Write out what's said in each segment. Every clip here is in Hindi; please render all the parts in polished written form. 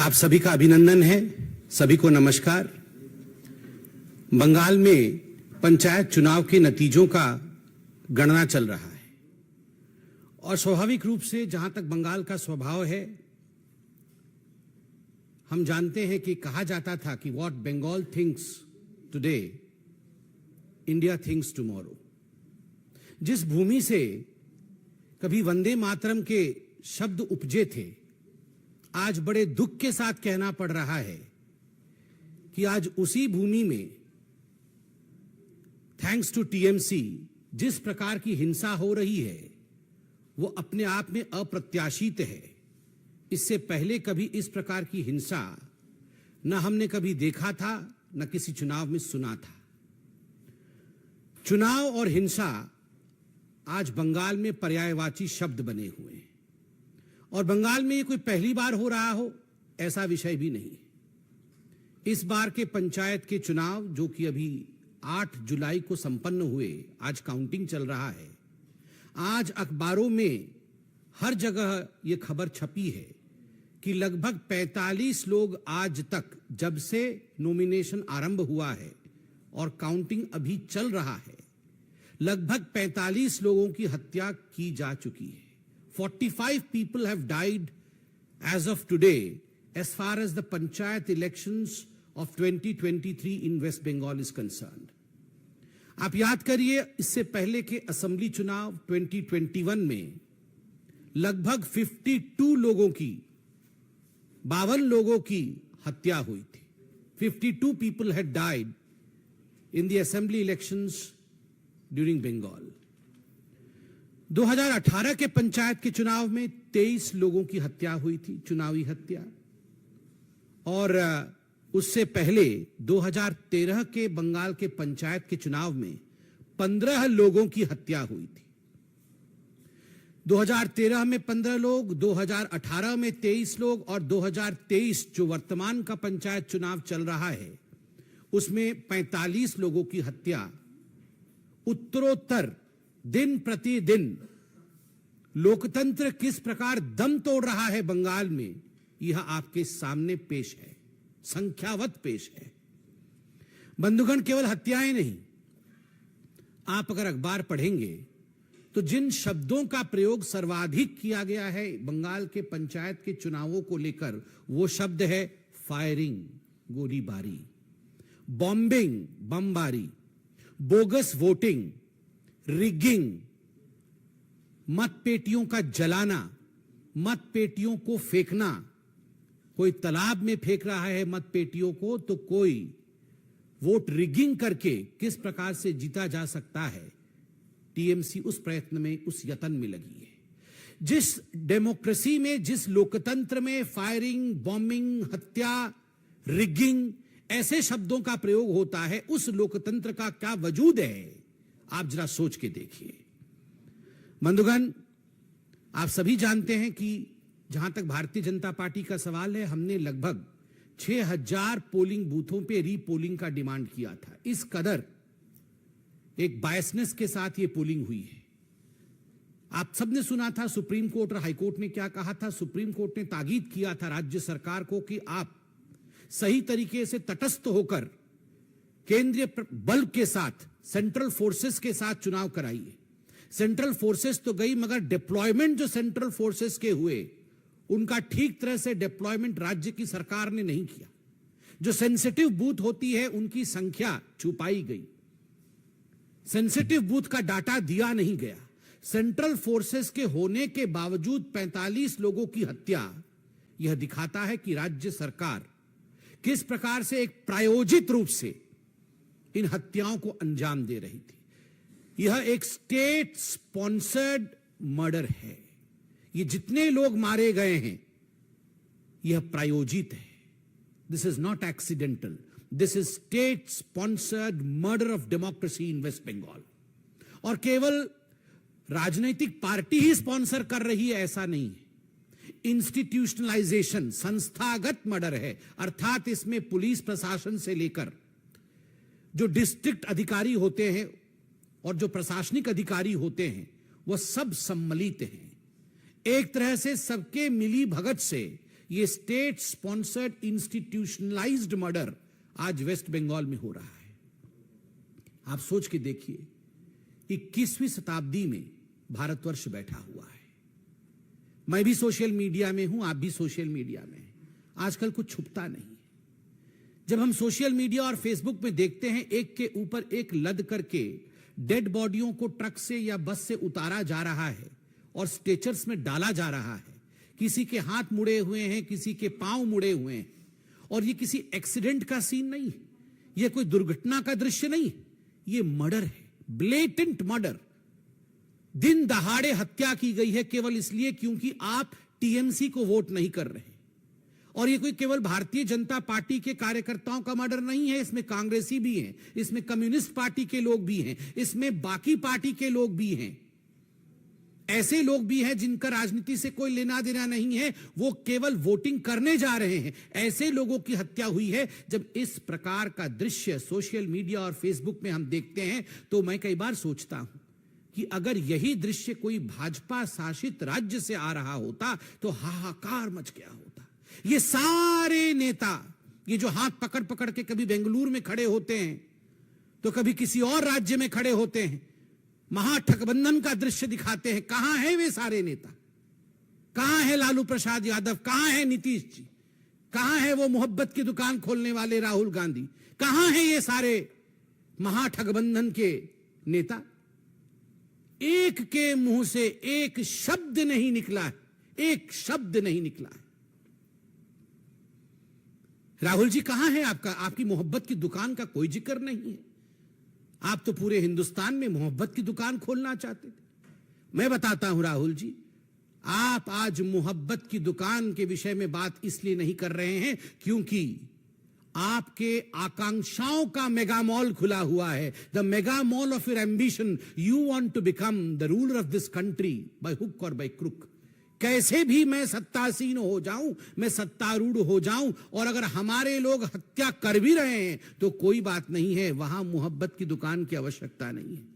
आप सभी का अभिनंदन है। सभी को नमस्कार। बंगाल में पंचायत चुनाव के नतीजों का गणना चल रहा है और स्वाभाविक रूप से जहां तक बंगाल का स्वभाव है, हम जानते हैं कि कहा जाता था कि what Bengal thinks today India thinks tomorrow. जिस भूमि से कभी वंदे मातरम के शब्द उपजे थे, आज बड़े दुख के साथ कहना पड़ रहा है कि आज उसी भूमि में थैंक्स टू टीएमसी जिस प्रकार की हिंसा हो रही है वो अपने आप में अप्रत्याशित है। इससे पहले कभी इस प्रकार की हिंसा न हमने कभी देखा था, न किसी चुनाव में सुना था। चुनाव और हिंसा आज बंगाल में पर्यायवाची शब्द बने हुए हैं और बंगाल में ये कोई पहली बार हो रहा हो ऐसा विषय भी नहीं। इस बार के पंचायत के चुनाव जो कि अभी 8 जुलाई को संपन्न हुए, आज काउंटिंग चल रहा है। आज अखबारों में हर जगह ये खबर छपी है कि लगभग 45 लोग आज तक, जब से नॉमिनेशन आरंभ हुआ है और काउंटिंग अभी चल रहा है, लगभग 45 लोगों की हत्या की जा चुकी है। 45 people have died as of today as far as the panchayat elections of 2023 in West Bengal is concerned. आप याद करिए, इससे पहले के असेंबली चुनाव 2021 में लगभग 52 लोगों की, 52 लोगों की हत्या हुई थी। 52 people had died in the assembly elections during Bengal. 2018 के पंचायत के चुनाव में 23 लोगों की हत्या हुई थी, चुनावी हत्या। और उससे पहले 2013 के बंगाल के पंचायत के चुनाव में 15 लोगों की हत्या हुई थी। 2013 में 15 लोग, 2018 में 23 लोग और 2023 जो वर्तमान का पंचायत चुनाव चल रहा है उसमें 45 लोगों की हत्या। उत्तरोत्तर दिन प्रतिदिन लोकतंत्र किस प्रकार दम तोड़ रहा है बंगाल में, यह आपके सामने पेश है, संख्यावत पेश है। बंधुगण, केवल हत्याएं नहीं, आप अगर अखबार पढ़ेंगे तो जिन शब्दों का प्रयोग सर्वाधिक किया गया है बंगाल के पंचायत के चुनावों को लेकर, वो शब्द है फायरिंग, गोलीबारी, बॉम्बिंग, बमबारी, बोगस वोटिंग, रिगिंग, मतपेटियों का जलाना, मतपेटियों को फेंकना। कोई तालाब में फेंक रहा है मतपेटियों को, तो कोई वोट रिगिंग करके किस प्रकार से जीता जा सकता है, टीएमसी उस प्रयत्न में, उस यत्न में लगी है। जिस डेमोक्रेसी में, जिस लोकतंत्र में फायरिंग, बॉम्बिंग, हत्या, रिगिंग ऐसे शब्दों का प्रयोग होता है, उस लोकतंत्र का क्या वजूद है, आप जरा सोच के देखिए। बंधुगण, आप सभी जानते हैं कि जहां तक भारतीय जनता पार्टी का सवाल है, हमने लगभग 6000 पोलिंग बूथों पे रीपोलिंग का डिमांड किया था। इस कदर एक बायसनेस के साथ ये पोलिंग हुई है। आप सबने सुना था सुप्रीम कोर्ट और हाई कोर्ट ने क्या कहा था। सुप्रीम कोर्ट ने ताकीद किया था राज्य सरकार को कि आप सही तरीके से तटस्थ होकर केंद्रीय बल के साथ, सेंट्रल फोर्सेस के साथ चुनाव कराइए। सेंट्रल फोर्सेस तो गई, मगर डिप्लॉयमेंट जो सेंट्रल फोर्सेस के हुए उनका ठीक तरह से डिप्लॉयमेंट राज्य की सरकार ने नहीं किया। जो सेंसिटिव बूथ होती है उनकी संख्या छुपाई गई, सेंसिटिव बूथ का डाटा दिया नहीं गया। सेंट्रल फोर्सेस के होने के बावजूद 45 लोगों की हत्या, यह दिखाता है कि राज्य सरकार किस प्रकार से एक प्रायोजित रूप से इन हत्याओं को अंजाम दे रही थी। यह एक स्टेट स्पॉन्सर्ड मर्डर है। ये जितने लोग मारे गए हैं यह प्रायोजित है। This is not accidental, this is state sponsored murder of democracy in West Bengal. और केवल राजनीतिक पार्टी ही स्पॉन्सर कर रही है ऐसा नहीं है। इंस्टीट्यूशनलाइजेशन, संस्थागत मर्डर है, अर्थात इसमें पुलिस प्रशासन से लेकर जो डिस्ट्रिक्ट अधिकारी होते हैं और जो प्रशासनिक अधिकारी होते हैं वह सब सम्मिलित हैं। एक तरह से सबके मिली भगत से ये स्टेट स्पॉन्सर्ड इंस्टीट्यूशनलाइज्ड मर्डर आज वेस्ट बंगाल में हो रहा है। आप सोच के देखिए, 21वीं शताब्दी में भारतवर्ष बैठा हुआ है। मैं भी सोशल मीडिया में हूं, आप भी सोशल मीडिया में हैं। आजकल कुछ छुपता नहीं। जब हम सोशल मीडिया और फेसबुक में देखते हैं एक के ऊपर एक लद करके डेड बॉडियों को ट्रक से या बस से उतारा जा रहा है और स्ट्रेचर्स में डाला जा रहा है, किसी के हाथ मुड़े हुए हैं, किसी के पांव मुड़े हुए हैं, और ये किसी एक्सीडेंट का सीन नहीं, ये कोई दुर्घटना का दृश्य नहीं, ये मर्डर है, ब्लेटेंट मर्डर। दिन दहाड़े हत्या की गई है केवल इसलिए क्योंकि आप टीएमसी को वोट नहीं कर रहे। और ये कोई केवल भारतीय जनता पार्टी के कार्यकर्ताओं का मर्डर नहीं है, इसमें कांग्रेसी भी हैं, इसमें कम्युनिस्ट पार्टी के लोग भी हैं, इसमें बाकी पार्टी के लोग भी हैं, ऐसे लोग भी हैं जिनका राजनीति से कोई लेना देना नहीं है, वो केवल वोटिंग करने जा रहे हैं। ऐसे लोगों की हत्या हुई है। जब इस प्रकार का दृश्य सोशल मीडिया और फेसबुक में हम देखते हैं तो मैं कई बार सोचता हूं कि अगर यही दृश्य कोई भाजपा शासित राज्य से आ रहा होता तो हाहाकार मच गया होता। ये सारे नेता, ये जो हाथ पकड़ पकड़ के कभी बेंगलुरु में खड़े होते हैं तो कभी किसी और राज्य में खड़े होते हैं, महागठबंधन का दृश्य दिखाते हैं। कहां है वे सारे नेता? कहां है लालू प्रसाद यादव? कहां है नीतीश जी? कहां है वो मोहब्बत की दुकान खोलने वाले राहुल गांधी? कहां है ये सारे महागठबंधन के नेता? एक के मुंह से एक शब्द नहीं निकला है, एक शब्द नहीं निकला है। राहुल जी कहां है आपका? आपकी मोहब्बत की दुकान का कोई जिक्र नहीं है। आप तो पूरे हिंदुस्तान में मोहब्बत की दुकान खोलना चाहते थे। मैं बताता हूं राहुल जी, आप आज मोहब्बत की दुकान के विषय में बात इसलिए नहीं कर रहे हैं क्योंकि आपके आकांक्षाओं का मेगा मॉल खुला हुआ है। The mega mall of your ambition. You want to become the ruler of this country by hook और बाय क्रुक। कैसे भी मैं सत्तासीन हो जाऊं, मैं सत्तारूढ़ हो जाऊं, और अगर हमारे लोग हत्या कर भी रहे हैं तो कोई बात नहीं है, वहां मोहब्बत की दुकान की आवश्यकता नहीं है।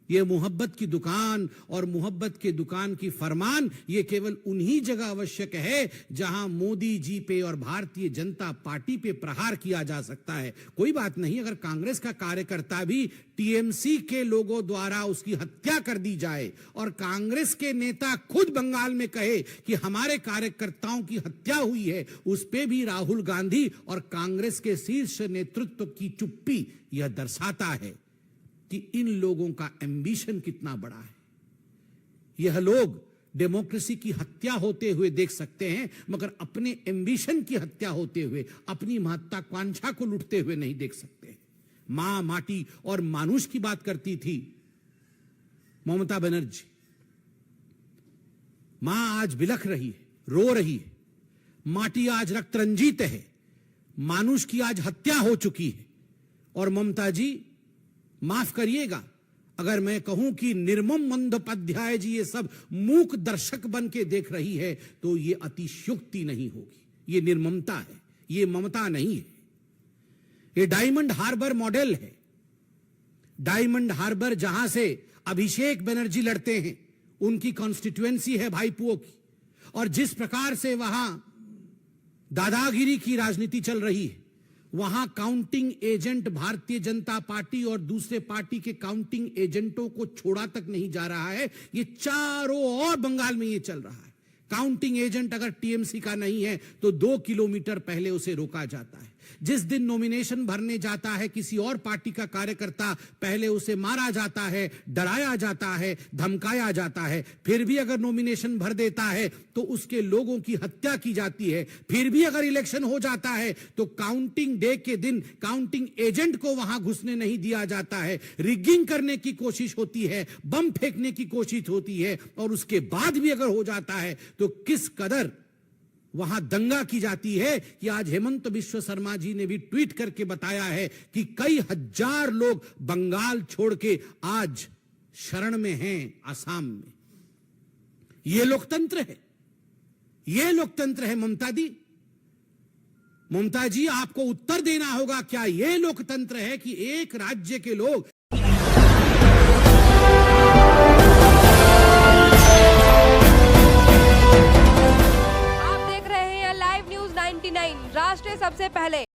ये मोहब्बत की दुकान और मोहब्बत के दुकान की फरमान ये केवल उन्हीं जगह आवश्यक है जहां मोदी जी पे और भारतीय जनता पार्टी पे प्रहार किया जा सकता है। कोई बात नहीं अगर कांग्रेस का कार्यकर्ता भी टीएमसी के लोगों द्वारा उसकी हत्या कर दी जाए और कांग्रेस के नेता खुद बंगाल में कहे कि हमारे कार्यकर्ताओं की हत्या हुई है, उस पे भी राहुल गांधी और कांग्रेस के शीर्ष नेतृत्व की चुप्पी यह दर्शाता है कि इन लोगों का एम्बिशन कितना बड़ा है। यह लोग डेमोक्रेसी की हत्या होते हुए देख सकते हैं मगर अपने एम्बिशन की हत्या होते हुए, अपनी महत्वाकांक्षा को लूटते हुए नहीं देख सकते। मां, माटी और मानुष की बात करती थी ममता बनर्जी। मां आज बिलख रही है, रो रही है। माटी आज रक्त रंजित है। मानुष की आज हत्या हो चुकी है। और ममता जी माफ करिएगा अगर मैं कहूं कि निर्मम बंदोपाध्याय जी ये सब मूक दर्शक बन के देख रही है तो ये अतिशयोक्ति नहीं होगी। ये निर्ममता है, ये ममता नहीं है। ये डायमंड हार्बर मॉडल है। डायमंड हार्बर जहां से अभिषेक बनर्जी लड़ते हैं, उनकी कॉन्स्टिट्यूएंसी है भाईपुओं की, और जिस प्रकार से वहां दादागिरी की राजनीति चल रही है, वहां counting agent Bharatiya Janata party और दूसरे पार्टी के काउंटिंग एजेंटों को छोड़ा तक नहीं जा रहा है। ये चारों ओर बंगाल में ये चल रहा है। काउंटिंग एजेंट अगर टीएमसी का नहीं है तो 2 किलोमीटर पहले उसे रोका जाता है। जिस दिन नॉमिनेशन भरने जाता है किसी और पार्टी का कार्यकर्ता, पहले उसे मारा जाता है, डराया जाता है, धमकाया जाता है। फिर भी अगर नॉमिनेशन भर देता है तो उसके लोगों की हत्या की जाती है। फिर भी अगर इलेक्शन हो जाता है तो काउंटिंग डे के दिन काउंटिंग एजेंट को वहां घुसने नहीं दिया जाता है। रिगिंग करने की कोशिश होती है, बम फेंकने की कोशिश होती है, और उसके बाद भी अगर हो जाता है तो किस कदर वहां दंगा की जाती है कि आज हेमंत बिश्व शर्मा जी ने भी ट्वीट करके बताया है कि कई हजार लोग बंगाल छोड़ के आज शरण में हैं आसाम में। यह लोकतंत्र है, यह लोकतंत्र है ममता दी। ममता जी आपको उत्तर देना होगा, क्या यह लोकतंत्र है कि एक राज्य के लोग 99 राष्ट्र सबसे पहले।